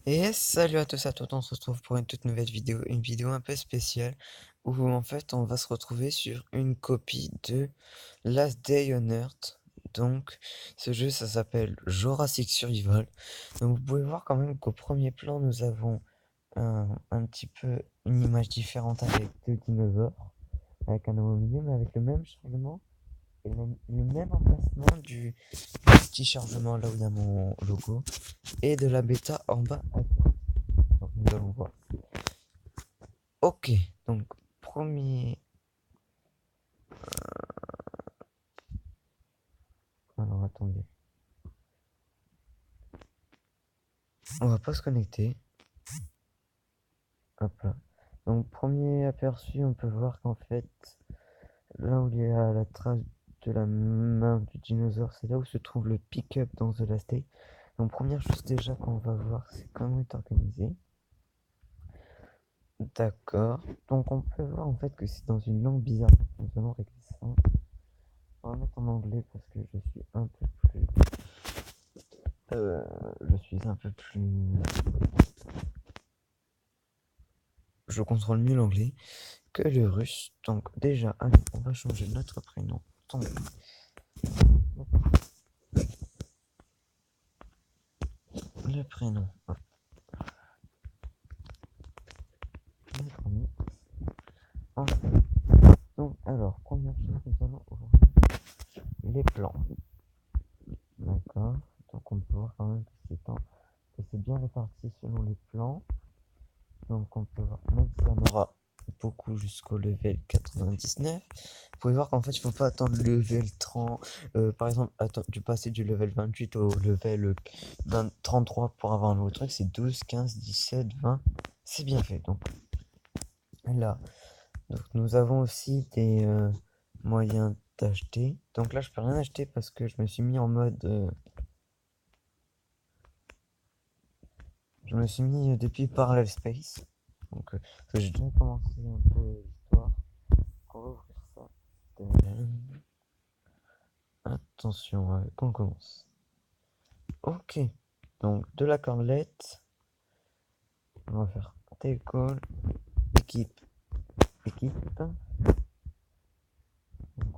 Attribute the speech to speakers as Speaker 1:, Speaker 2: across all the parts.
Speaker 1: Et salut à tous, on se retrouve pour une toute nouvelle vidéo, une vidéo un peu spéciale où en fait on va se retrouver sur une copie de Last Day on Earth. Donc ce jeu ça s'appelle Jurassic Survival. Donc vous pouvez voir quand même qu'au premier plan nous avons un petit peu une image différente avec deux dinosaures, avec un homme au milieu mais avec le même chargement et le même emplacement du petit chargement là où il y a mon logo et de la bêta en bas à droite. Donc nous allons voir. Ok, donc premier. Alors attendez, on va pas se connecter. Hop là. Donc premier aperçu, on peut voir qu'en fait, là où il y a la trace de la main du dinosaure, c'est là où se trouve le pick-up dans The Last Day. Donc première chose déjà qu'on va voir, c'est comment il est organisé. D'accord. Donc on peut voir en fait que c'est dans une langue bizarre. Nous allons régler ça. On va mettre en anglais parce que je suis un peu plus. Je suis un peu plus. Je contrôle mieux l'anglais que le russe. Donc déjà, allez, on va changer notre prénom. Attendez. Le prénom. Hop. Mettre en mix. Ensuite. Donc alors, première chose, nous allons ouvrir les plans. D'accord. Donc on peut voir quand même que c'est bien réparti selon les plans. Donc on peut voir, même si on aura beaucoup jusqu'au level 99, vous pouvez voir qu'en fait il faut pas attendre le level 30, par exemple du passer du level 28 au level 33 pour avoir un nouveau truc, c'est 12, 15, 17, 20, c'est bien fait. Donc là, donc, nous avons aussi des moyens d'acheter. Donc là je peux rien acheter parce que je me suis mis en mode, je me suis mis depuis Parallel Space. Donc parce que j'ai déjà commencé un peu l'histoire. On va ouvrir ça. Attention, qu'on commence. Ok, donc de la cornlette, on va faire tail call, équipe, équipe. Donc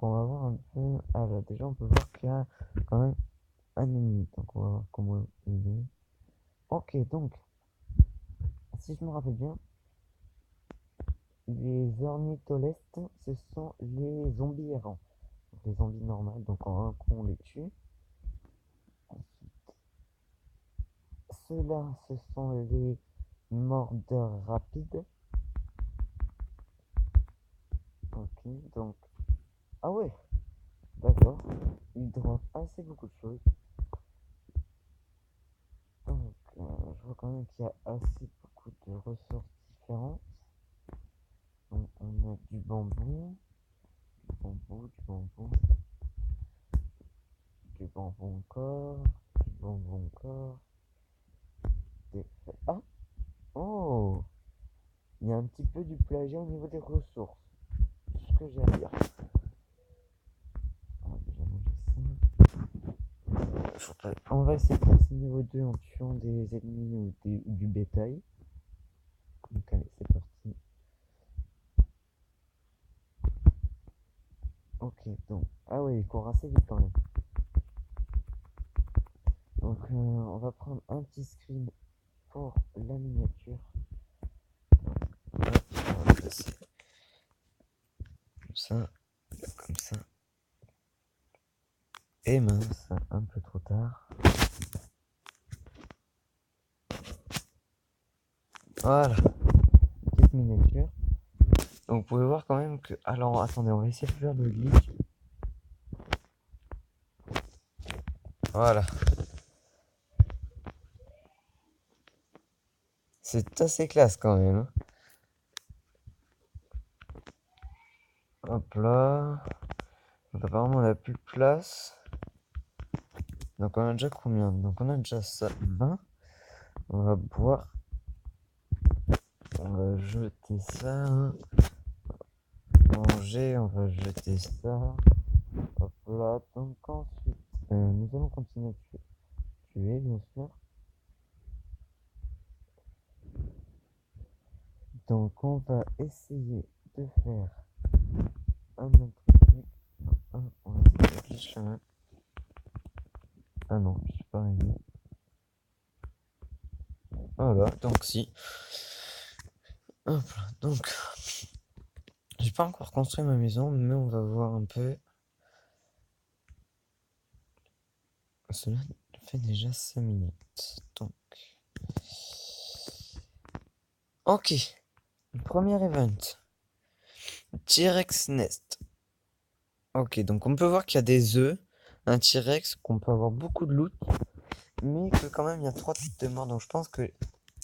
Speaker 1: on va voir un peu. Ah là, déjà on peut voir qu'il y a quand même un ennemi. Donc on va voir comment il est. Ok, donc si je me rappelle bien, les ornitholestes, ce sont les zombies errants. Donc, les zombies normales, donc en un coup on les tue. Ceux-là, ce sont les mordeurs rapides. Ok, donc. Ah ouais, d'accord. Ils drop assez beaucoup de choses. Donc, je vois quand même qu'il y a assez beaucoup de ressources différentes. Donc, on a du bambou, du bambou, du bambou, du bambou encore, du bambou encore. Ah! Oh! Il y a un petit peu du plagiat au niveau des ressources. C'est ce que j'ai à dire. On va déjà manger ça. On va essayer de passer niveau 2 en tuant des ennemis ou du bétail. Donc allez, c'est parti. Ok, donc. Ah ouais, il court assez vite quand même. Donc on va prendre un petit screen pour la miniature. Hop, on va passer comme ça. Et mince, un peu trop tard. Voilà, petite miniature. Donc vous pouvez voir quand même que... Alors attendez, on va essayer de faire le glitch. Voilà. C'est assez classe quand même, hein. Hop là. Donc apparemment on a plus de place. Donc on a déjà combien? Donc on a déjà ça, 20. On va boire. On va jeter ça. Manger, on va jeter ça. Hop là. Donc ensuite, nous allons continuer à tuer, bien sûr. Donc on va essayer de faire un autre truc. Non, on va essayer de glitch là. Ah non, je suis pas arrivé. Voilà, donc si. Hop là, donc j'ai pas encore construit ma maison, mais on va voir un peu. Cela fait déjà 5 minutes. Donc. Ok. Premier event. T-Rex Nest. Ok, donc on peut voir qu'il y a des œufs. Un T-Rex, qu'on peut avoir beaucoup de loot. Mais que quand même il y a 3 têtes de mort. Donc je pense que.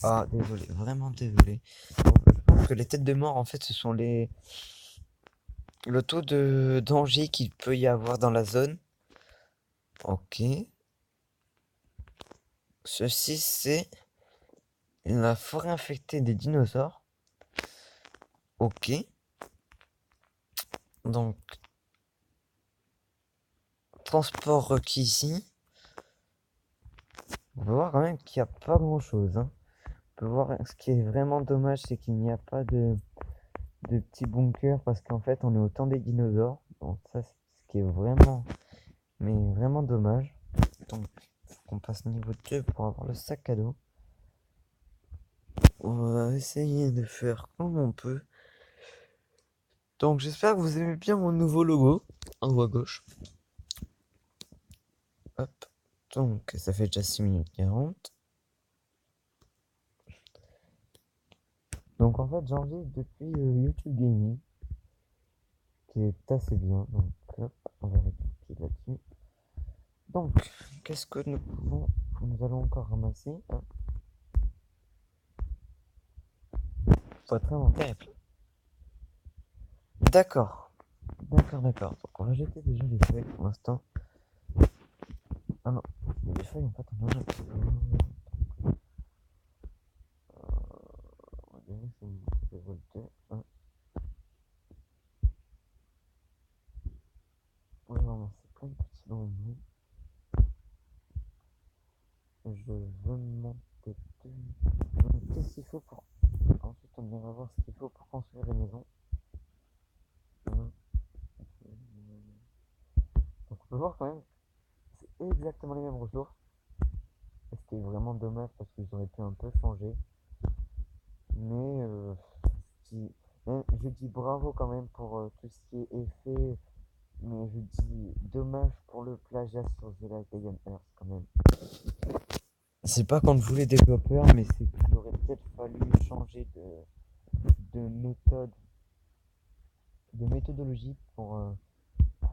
Speaker 1: Ah, désolé, vraiment désolé. Donc je pense que les têtes de mort, en fait, ce sont les. Le taux de danger qu'il peut y avoir dans la zone. Ok. Ceci, c'est la forêt infectée des dinosaures. Ok. Donc, transport requis ici. On peut voir quand même qu'il n'y a pas grand chose. On peut voir ce qui est vraiment dommage, c'est qu'il n'y a pas de petits bunkers parce qu'en fait, on est au temps des dinosaures. Donc, ça, c'est ce qui est vraiment, mais vraiment dommage. Donc, faut qu'on passe niveau 2 pour avoir le sac à dos. On va essayer de faire comme on peut. Donc j'espère que vous aimez bien mon nouveau logo en haut à gauche. Hop. Donc ça fait déjà 6 minutes 40. Donc en fait j'enregistre depuis YouTube Gaming, qui est assez bien. Donc hop, on va cliquer là-dessus. Donc, qu'est-ce que nous allons encore ramasser. Hop. Votre inventaire est plein. D'accord. D'accord. Donc on va jeter déjà les feuilles pour l'instant. Ah non, les feuilles en fait on en a un petit peu. On va dire que c'est level 2. On va ramasser plein de petits bambous. Je veux monter qu'est-ce qu'il faut pour. Ensuite, on ira voir ce qu'il faut pour construire la maison. Donc, on peut voir quand même, c'est exactement les mêmes ressources. Et ce qui est vraiment dommage parce qu'ils auraient pu un peu changer. Mais je dis bravo quand même pour tout ce qui est effet. Mais je dis dommage pour le plagiat sur The Last Day on Earth quand même. C'est pas contre vous les développeurs, mais c'est qu'il aurait peut-être fallu changer de méthode, de méthodologie pour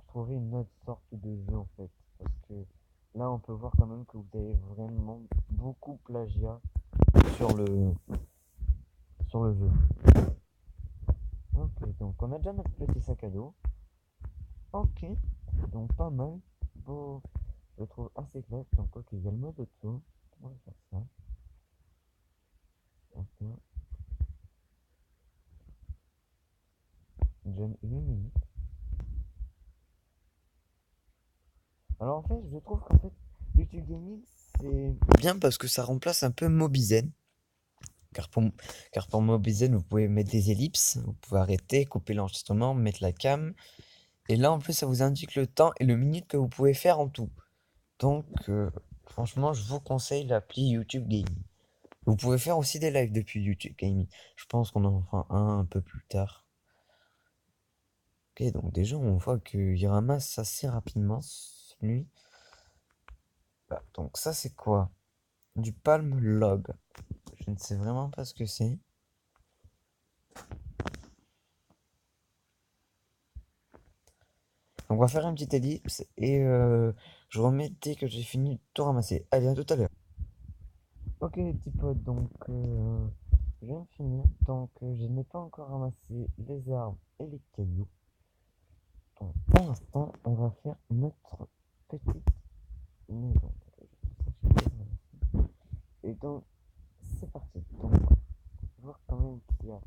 Speaker 1: trouver une autre sorte de jeu en fait. Parce que là, on peut voir quand même que vous avez vraiment beaucoup plagiat sur le jeu. Ok, donc on a déjà notre petit sac à dos. Ok, donc pas mal. Bon, je le trouve assez clair. Donc ok, il y a le mode auto. On va faire ça. Ok. John Illumi. Alors en fait, je trouve qu'en fait, YouTube Gaming, c'est bien parce que ça remplace un peu Mobizen. Car pour Mobizen, vous pouvez mettre des ellipses, vous pouvez arrêter, couper l'enregistrement, mettre la cam. Et là, en plus, ça vous indique le temps et le minute que vous pouvez faire en tout. Donc, franchement, je vous conseille l'appli YouTube Gaming. Vous pouvez faire aussi des lives depuis YouTube Gaming. Je pense qu'on en fera un peu plus tard. Ok, donc déjà, on voit qu'il ramasse assez rapidement, celui. Bah, donc ça, c'est quoi? Du Palm Log. Je ne sais vraiment pas ce que c'est. Donc on va faire une petite ellipse et je remets dès que j'ai fini de tout ramasser. Allez, à tout à l'heure. Ok les petits potes, donc je viens de finir. Donc je n'ai pas encore ramassé les arbres et les cailloux. Donc pour l'instant, on va faire notre petite maison. Et donc c'est parti. Donc on va voir quand même qu'il y a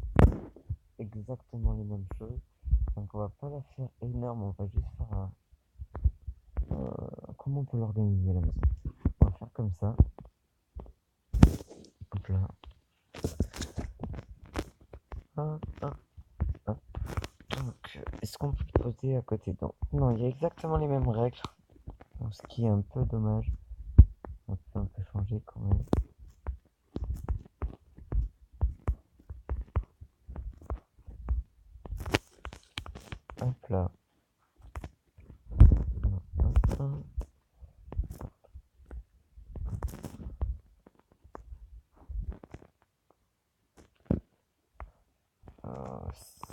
Speaker 1: exactement les mêmes choses. Donc on va pas la faire énorme, on va juste faire un. Comment on peut l'organiser la maison? On va faire comme ça. Hop là. Hop, hop, hop. Donc, est-ce qu'on peut le poser à côté? Non, il y a exactement les mêmes règles. Donc, ce qui est un peu dommage. On peut un peu changer quand même. Hop là. Hop, hop.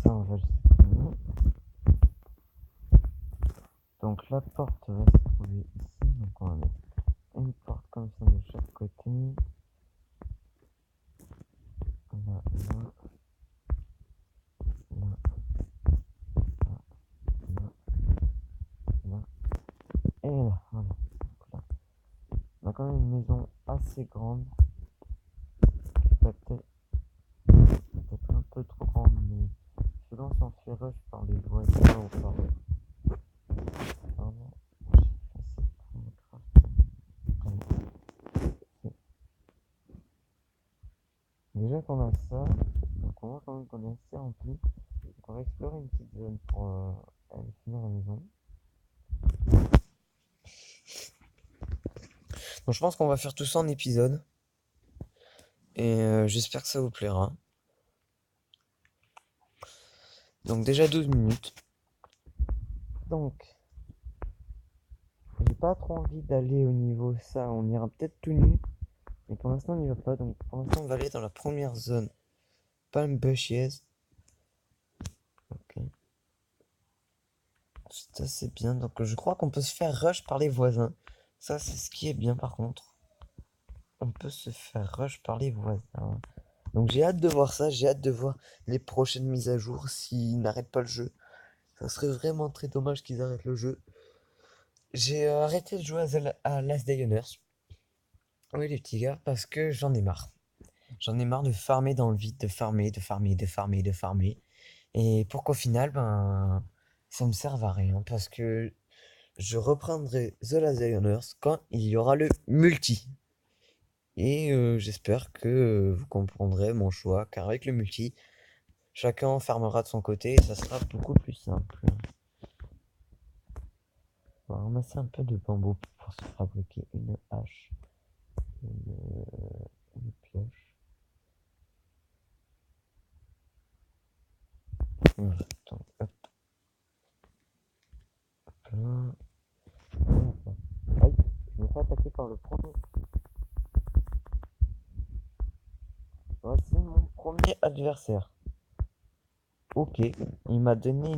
Speaker 1: Ça, on va le supprimer. Donc la porte va se trouver ici. Donc on va mettre une porte comme ça de chaque côté. Là, là, là, là, là, là. Et là, voilà. Donc là. On a quand même une maison assez grande. Peut-être un peu trop grande, mais selon si on fait rush par les voisins ou par pardon, déjà qu'on a ça, donc on voit quand même qu'on est assez rempli. Donc on va explorer une petite zone pour aller finir la maison. Donc je pense qu'on va faire tout ça en épisode. Et j'espère que ça vous plaira. Donc déjà 12 minutes. Donc j'ai pas trop envie d'aller au niveau ça. On ira peut-être tout nu. Mais pour l'instant on n'y va pas. Donc pour l'instant on va aller dans la première zone. Palm Bushes. Ok. C'est assez bien. Donc je crois qu'on peut se faire rush par les voisins. Ça c'est ce qui est bien par contre. On peut se faire rush par les voisins. Donc j'ai hâte de voir ça. J'ai hâte de voir les prochaines mises à jour s'ils n'arrêtent pas le jeu. Ça serait vraiment très dommage qu'ils arrêtent le jeu. J'ai arrêté de jouer à Last Dioners. Oui, les petits gars, parce que j'en ai marre. J'en ai marre de farmer dans le vide, de farmer, de farmer, de farmer, de farmer. Et pour qu'au final, ben, ça me serve à rien. Parce que je reprendrai The Last Dioners quand il y aura le multi. Et j'espère que vous comprendrez mon choix, car avec le multi, chacun farmera de son côté et ça sera beaucoup plus simple. On va ramasser un peu de bambou pour se fabriquer une hache, une pioche. Voilà, attends, hop là. Aïe, je me fais attaquer par le premier. Voici mon premier adversaire. Ok, il m'a donné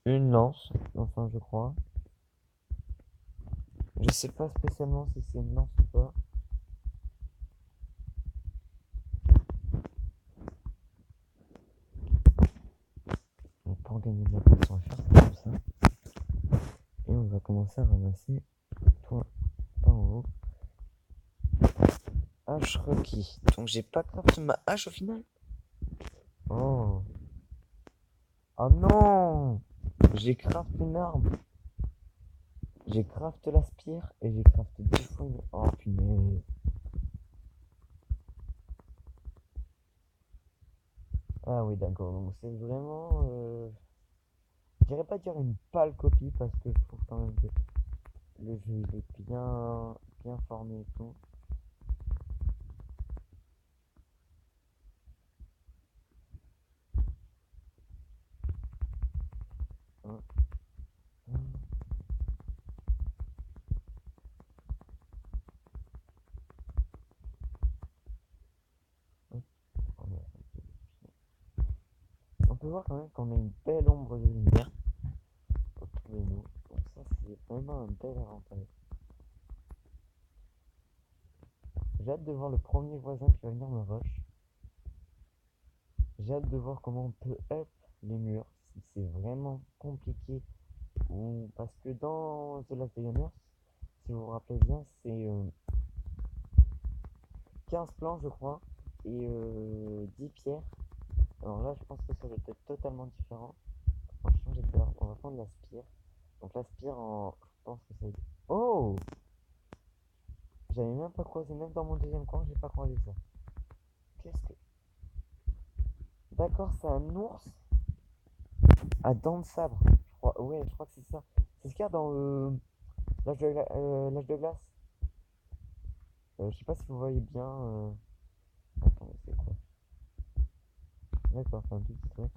Speaker 1: une lance, enfin je crois. Je sais pas spécialement si c'est une lance ou pas. Mais pour gagner de la place, on va faire ça comme ça. Et on va commencer à ramasser toi par en haut. Hache requis. Donc j'ai pas craft ma hache au final. Oh. Oh non. J'ai craft une arme. J'ai craft la spire et j'ai craft deux fois une... Oh punaise. Ah oui d'accord, donc c'est vraiment... Je dirais pas dire une pâle copie parce que je trouve quand même que le jeu il est bien formé et tout. Hein, hein, hein. Oh, merde. On peut voir quand même qu'on a une belle ombre de lumière autour de nous. Donc ça c'est vraiment un bel avantage. J'ai hâte de voir le premier voisin qui va venir me rush. J'ai hâte de voir comment on peut up les murs, si c'est vraiment compliqué. Ou parce que dans The Last Dioners, si vous vous rappelez bien, c'est 15 planches je crois, et 10 pierres. Alors là je pense que ça va être totalement différent. On va changer de peur, on va prendre la spire. Donc la spire en... Je pense que ça va être... Oh, j'avais même pas croisé, même dans mon deuxième coin, j'ai pas croisé ça. Qu'est-ce que... D'accord, c'est un ours à dents de sabre. Ouais, je crois que c'est ça. C'est ce qu'il y a dans l'âge de glace. Je sais pas si vous voyez bien. Attends, c'est quoi? D'accord, c'est un tout petit truc.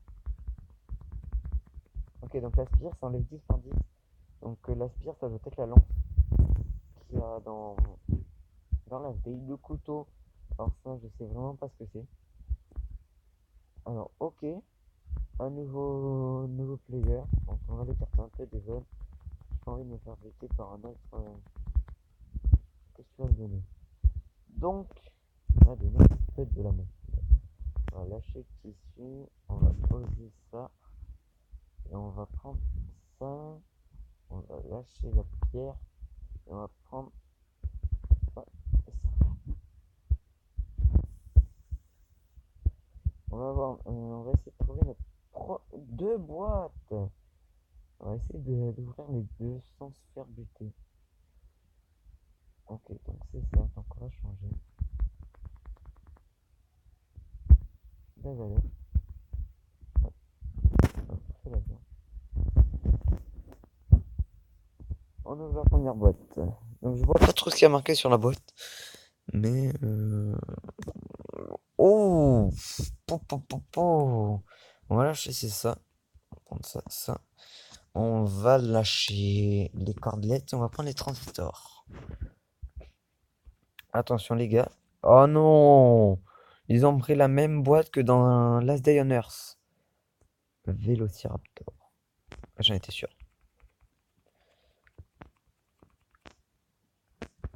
Speaker 1: Ok, donc la spire, ça enlève 10 par 10. Donc la spire, ça doit être la lance qu'il y a dans la vieille. Le couteau, alors ça, je sais vraiment pas ce que c'est. Alors, ok, un nouveau player. Donc on va les cartes un peu des zones. J'ai pas envie de me faire buter par un autre. Qu'est-ce que tu vas me donner? Donc, on va donner peut-être de la main. On va lâcher le tissu, on va poser ça, et on va prendre ça, on va lâcher la pierre, et on va prendre ça et ça. On va voir, on va essayer de trouver deux boîtes. On va essayer d'ouvrir les deux sans se faire buter. Ok, donc c'est ça, donc on va changer. Désolé. Hop, hop, c'est la bien. On ouvre la première boîte. Donc je vois pas trop ce qu'il y a marqué sur la boîte. Mais oh, on va lâcher, c'est ça. On va prendre ça, ça. On va lâcher les cordelettes. On va prendre les transistors. Attention les gars. Oh non! Ils ont pris la même boîte que dans Last Day on Earth. Le Vélociraptor. J'en étais sûr.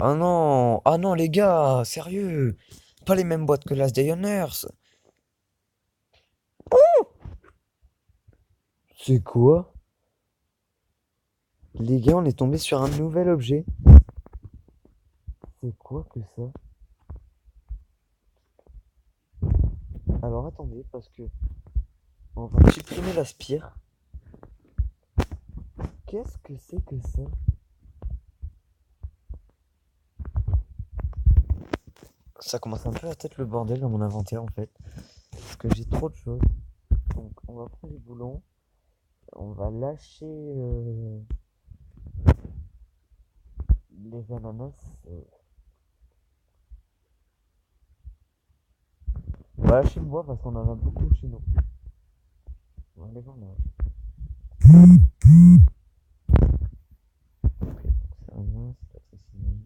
Speaker 1: Oh non! Ah non les gars! Sérieux! Pas les mêmes boîtes que Last Day on Earth. C'est quoi? Les gars, on est tombé sur un nouvel objet. C'est quoi que ça? Alors attendez, parce que on va supprimer la spire. Qu'est-ce que c'est que ça? Ça commence un peu à être le bordel dans mon inventaire en fait. Parce que j'ai trop de choses. Donc on va prendre les boulons. On va lâcher les ananas. On va lâcher le bois parce qu'on en a beaucoup chez nous. On va les vendre là. Ok, donc c'est un mince, ça c'est fini.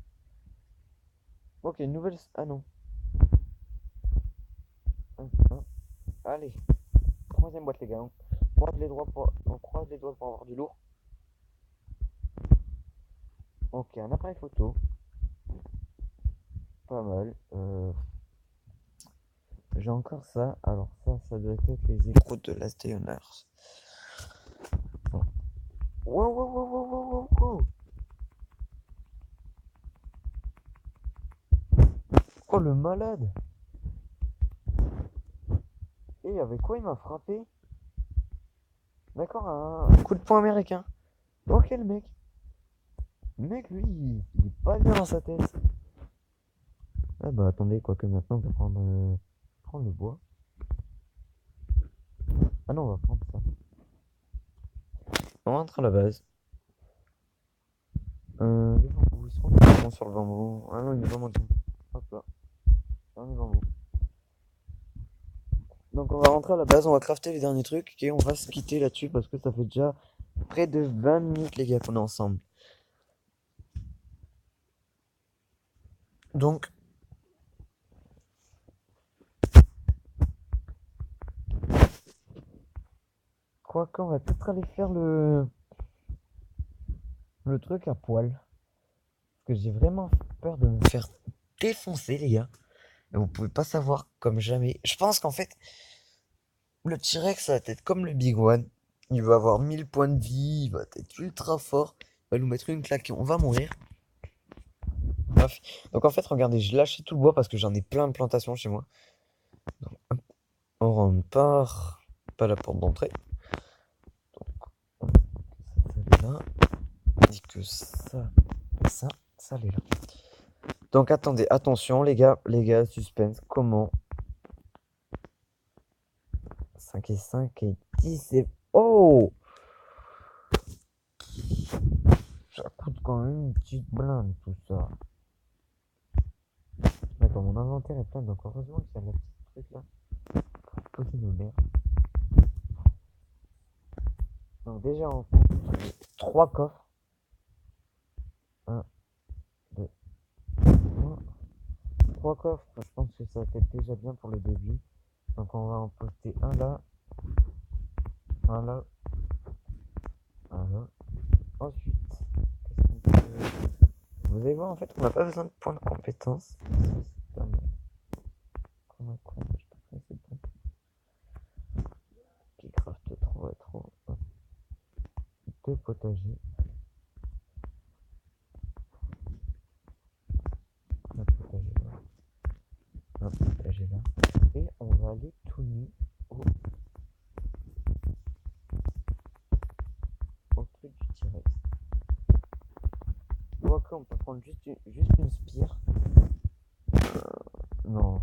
Speaker 1: Ok, nouvelle. Ah non. Allez, troisième boîte les gars. On croise les doigts pour avoir du lourd. Ok, un appareil photo. Pas mal. J'ai encore ça. Alors ça doit être les écrous de Last Day on Earth. Bon. Wow, wow, wow, wow, wow, wow, wow. Oh le malade. Et avec quoi il m'a frappé? D'accord, un coup de poing américain. Ok le mec. Le mec lui, il est pas bien dans sa tête. Ah bah attendez, quoique maintenant on va prendre le bois. Ah non, on va prendre ça. On rentre à la base. Le bambou, est-ce qu'on est vraiment sur le bambou? Ah non, il est vraiment dedans. Hop là. On est bambou. Donc on va rentrer à la base, on va crafter les derniers trucs et on va se quitter là-dessus parce que ça fait déjà près de 20 minutes les gars qu'on est ensemble. Donc quoi qu'on va peut-être aller faire le truc à poil. Parce que j'ai vraiment peur de me faire défoncer les gars. Et vous pouvez pas savoir comme jamais. Je pense qu'en fait, le T-Rex ça va être comme le Big One. Il va avoir 1000 points de vie, il va être ultra fort. Il va nous mettre une claque et on va mourir. Bref. Donc en fait, regardez, j'ai lâché tout le bois parce que j'en ai plein de plantations chez moi. Donc, hop, on rentre pas la porte d'entrée. Donc, ça, ça là. On dit que ça l'est là. Donc attendez, attention les gars, suspense, comment 5 et 5 et 10 et... Oh! Ça coûte quand même une petite blinde tout ça. D'accord, mon inventaire est plein, donc heureusement qu'il y a le petit truc là pour poser nos mères. Donc déjà on fait 3 coffres. 1, 2, 3. 3 coffres, je pense que ça va être déjà bien pour le début. Donc on va en poster un là, un là, un là. Ensuite, vous allez voir en fait on n'a pas besoin de points de compétence. C'est pas mal. Comme un con, je te ferai c'est bon. Qui craft trop. 2 potagers. Un potager là. Un potager là. Et on va aller tout nu au truc du T-Rex. Quoique on peut prendre juste une spire. Non,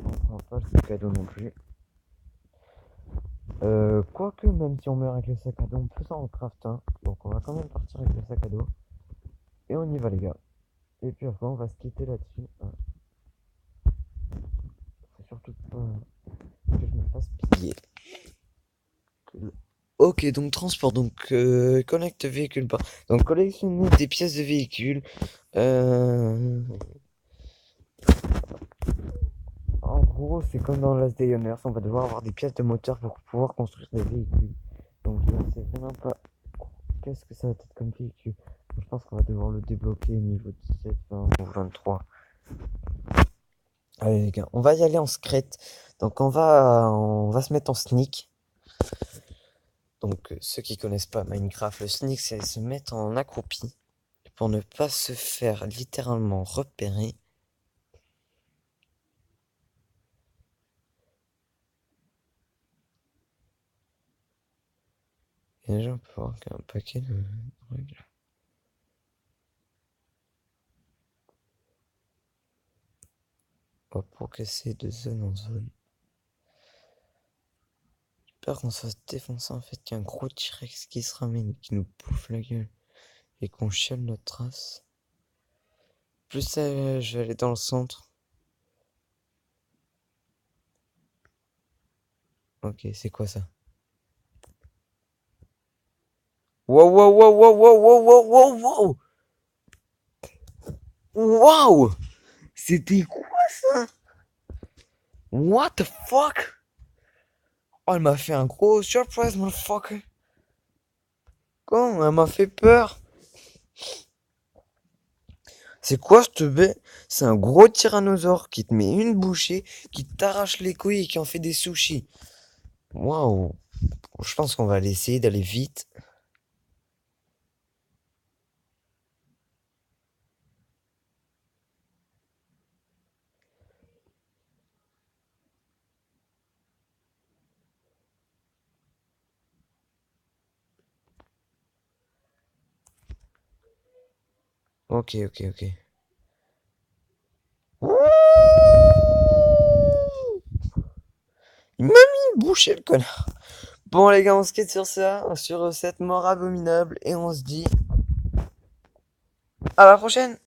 Speaker 1: on prend pas le sac à dos non plus. Quoique même si on meurt avec le sac à dos, on peut s'en craft un. Donc on va quand même partir avec le sac à dos. Et on y va les gars. Et puis après on va se quitter là-dessus. Faut surtout pas que je me fasse piller. Ok, donc transport, donc connecte véhicule pas. Donc collectionner des pièces de véhicules. En gros, c'est comme dans Last Day on Earth, on va devoir avoir des pièces de moteur pour pouvoir construire des véhicules. Donc je ne sais vraiment pas qu'est-ce que ça va être comme véhicule. Je pense qu'on va devoir le débloquer niveau 17, 20 ou 23. Allez les gars, on va y aller en secrète. Donc on va se mettre en sneak. Donc ceux qui connaissent pas Minecraft, le sneak c'est se mettre en accroupi pour ne pas se faire littéralement repérer. Et déjà on peut voir qu'il y a un paquet de règles. Pour casser de zone en zone. J'ai peur qu'on se fasse défoncer en fait, qu'il y a un gros T-Rex qui se ramène et qui nous bouffe la gueule. Et qu'on chiale notre trace. Plus je vais aller dans le centre. Ok, c'est quoi ça? Wow, wow, wow, wow, wow, wow, wow, wow, wow! Wow! C'était quoi ça? What the fuck? Oh, elle m'a fait un gros surprise, motherfucker. Quand elle m'a fait peur. C'est quoi cette bête? C'est un gros tyrannosaure qui te met une bouchée, qui t'arrache les couilles et qui en fait des sushis. Waouh. Je pense qu'on va essayer d'aller vite. Ok, ok, ok. Il m'a mis une bouchée, le connard. Bon, les gars, on se quitte sur ça, sur cette mort abominable, et on se dit à la prochaine!